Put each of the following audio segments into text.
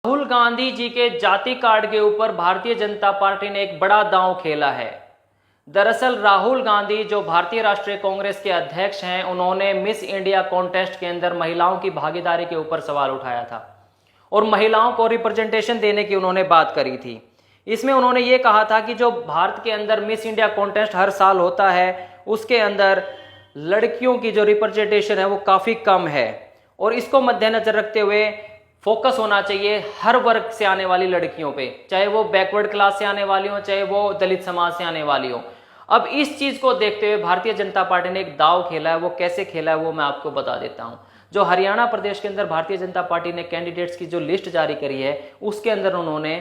राहुल गांधी जी के जाति कार्ड के ऊपर भारतीय जनता पार्टी ने एक बड़ा दांव खेला है। दरअसल राहुल गांधी जो भारतीय राष्ट्रीय कांग्रेस के अध्यक्ष हैं, उन्होंने मिस इंडिया कॉन्टेस्ट के अंदर महिलाओं की भागीदारी के ऊपर सवाल उठाया था और महिलाओं को रिप्रेजेंटेशन देने की उन्होंने बात करी थी। इसमें उन्होंने ये कहा था कि जो भारत के अंदर मिस इंडिया कॉन्टेस्ट हर साल होता है, उसके अंदर लड़कियों की जो रिप्रेजेंटेशन है वो काफ़ी कम है और इसको मद्देनजर रखते हुए फोकस होना चाहिए हर वर्ग से आने वाली लड़कियों पे, चाहे वो बैकवर्ड क्लास से आने वाली हो, चाहे वो दलित समाज से आने वाली हो। अब इस चीज को देखते हुए भारतीय जनता पार्टी ने एक दांव खेला है। वो कैसे खेला है वो मैं आपको बता देता हूं। जो हरियाणा प्रदेश के अंदर भारतीय जनता पार्टी ने कैंडिडेट्स की जो लिस्ट जारी करी है, उसके अंदर उन्होंने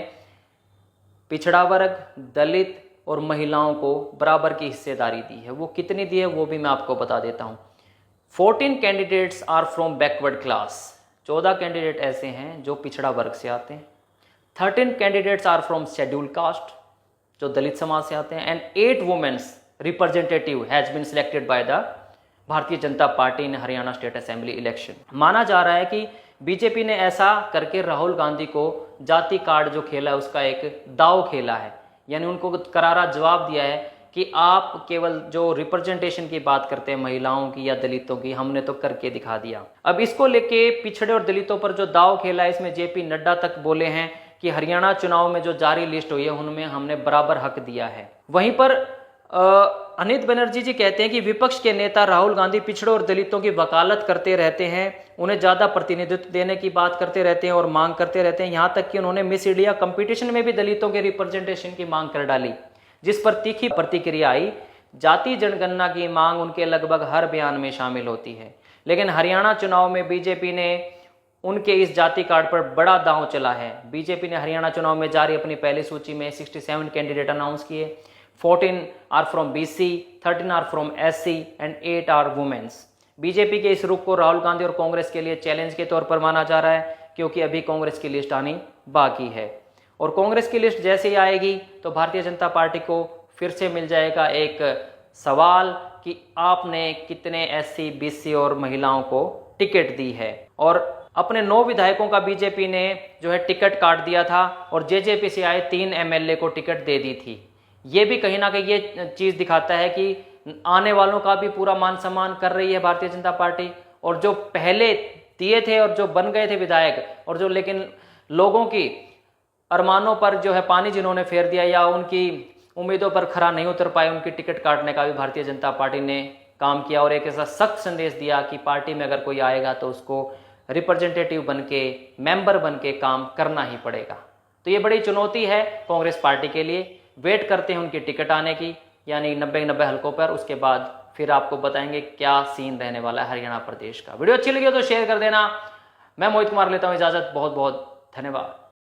पिछड़ा वर्ग, दलित और महिलाओं को बराबर की हिस्सेदारी दी है। वो कितनी दी है वो भी मैं आपको बता देता हूं। 14 candidates are from backward class, 14 candidate ऐसे हैं जो पिछड़ा वर्ग से आते हैं। 13 candidates are from schedule caste, जो दलित समाज से आते हैं। And 8 womens representative has been selected by the Bharatiya Janata Party in Haryana state assembly election. माना जा रहा है कि बीजेपी ने ऐसा करके राहुल गांधी को जाति कार्ड जो खेला है उसका एक दाव खेला है, यानी उनको करारा जवाब दिया है कि आप केवल जो रिप्रेजेंटेशन की बात करते हैं महिलाओं की या दलितों की, हमने तो करके दिखा दिया। अब इसको लेके पिछड़े और दलितों पर जो दाव खेला है, इसमें जेपी नड्डा तक बोले हैं कि हरियाणा चुनाव में जो जारी लिस्ट हुई है उनमें हमने बराबर हक दिया है। वहीं पर अनित बनर्जी जी कहते हैं कि विपक्ष के नेता राहुल गांधी पिछड़ों और दलितों की वकालत करते रहते हैं, उन्हें ज्यादा प्रतिनिधित्व देने की बात करते रहते हैं और मांग करते रहते हैं। यहां तक कि उन्होंने मिस इंडिया कंपटीशन में भी दलितों के रिप्रेजेंटेशन की मांग कर डाली, जिस पर तीखी प्रतिक्रिया आई। जाति जनगणना की मांग उनके लगभग हर बयान में शामिल होती है, लेकिन हरियाणा चुनाव में बीजेपी ने उनके इस जाति कार्ड पर बड़ा दांव चला है। बीजेपी ने हरियाणा चुनाव में जारी अपनी पहली सूची में 67 कैंडिडेट अनाउंस किए। 14 are from BC, 13 are from SC and 8 are womens. BJP के इस रुख को राहुल गांधी और कांग्रेस के लिए चैलेंज के तौर पर माना जा रहा है, क्योंकि अभी कांग्रेस की लिस्ट आनी बाकी है और कांग्रेस की लिस्ट जैसे ही आएगी तो भारतीय जनता पार्टी को फिर से मिल जाएगा एक सवाल कि आपने कितने SC, BC और महिलाओं को टिकट दी है। और अपने 9 विधायकों का बीजेपी ने जो है टिकट काट दिया था और जेजेपी से आए 3 MLA को टिकट दे दी थी। ये भी कहीं ना कहीं ये चीज दिखाता है कि आने वालों का भी पूरा मान सम्मान कर रही है भारतीय जनता पार्टी। और जो पहले दिए थे और जो बन गए थे विधायक और जो लेकिन लोगों की अरमानों पर जो है पानी जिन्होंने फेर दिया या उनकी उम्मीदों पर खरा नहीं उतर पाए, उनकी टिकट काटने का भी भारतीय जनता पार्टी ने काम किया और एक ऐसा सख्त संदेश दिया कि पार्टी में अगर कोई आएगा तो उसको रिप्रेजेंटेटिव बन के, मेंबर बन के काम करना ही पड़ेगा। तो ये बड़ी चुनौती है कांग्रेस पार्टी के लिए। वेट करते हैं उनकी टिकट आने की, यानी 90 हलकों पर। उसके बाद फिर आपको बताएंगे क्या सीन रहने वाला है हरियाणा प्रदेश का। वीडियो अच्छी लगी हो तो शेयर कर देना। मैं मोहित कुमार लेता हूं इजाजत। बहुत बहुत धन्यवाद।